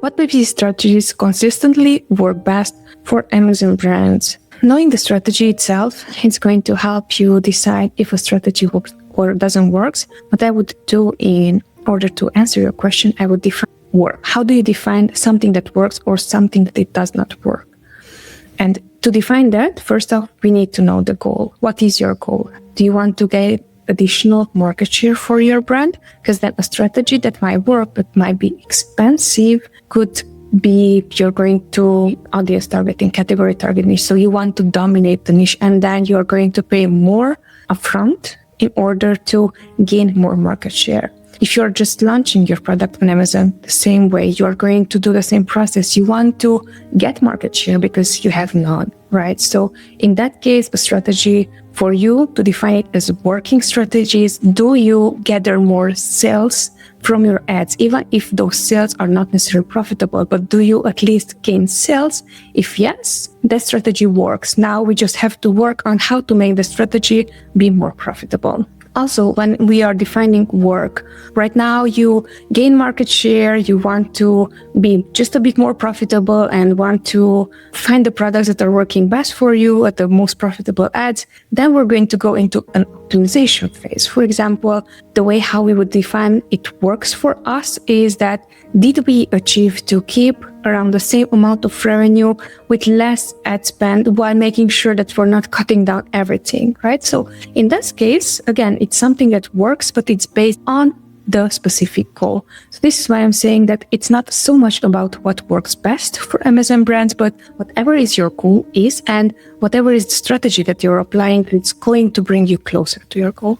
What PPC strategies consistently work best for Amazon brands? Knowing the strategy itself, it's going to help you decide if a strategy works or doesn't work. What I would do in order to answer your question, I would define work. How do you define something that works or something that it does not work? And to define that, first off, we need to know the goal. What is your goal? Do you want to get additional market share for your brand? Because then a strategy that might work but might be expensive could be you're going to audience targeting, category target niche. So you want to dominate the niche, and then you're going to pay more upfront in order to gain more market share. If you're just launching your product on Amazon the same way, you're going to do the same process. You want to get market share because you have none, right? So in that case, a strategy for you to define it as working strategies, do you gather more sales from your ads, even if those sales are not necessarily profitable, but do you at least gain sales? If yes, that strategy works. Now we just have to work on how to make the strategy be more profitable. Also, when we are defining work, right now you gain market share, you want to be just a bit more profitable and want to find the products that are working best for you at the most profitable ads, then we're going to go into an optimization phase. For example, the way how we would define it works for us is that did we achieve to keep around the same amount of revenue with less ad spend while making sure that we're not cutting down everything, right? So in this case, again, it's something that works, but it's based on the specific goal. So this is why I'm saying that it's not so much about what works best for Amazon brands, but whatever is your goal is, and whatever is the strategy that you're applying, it's going to bring you closer to your goal.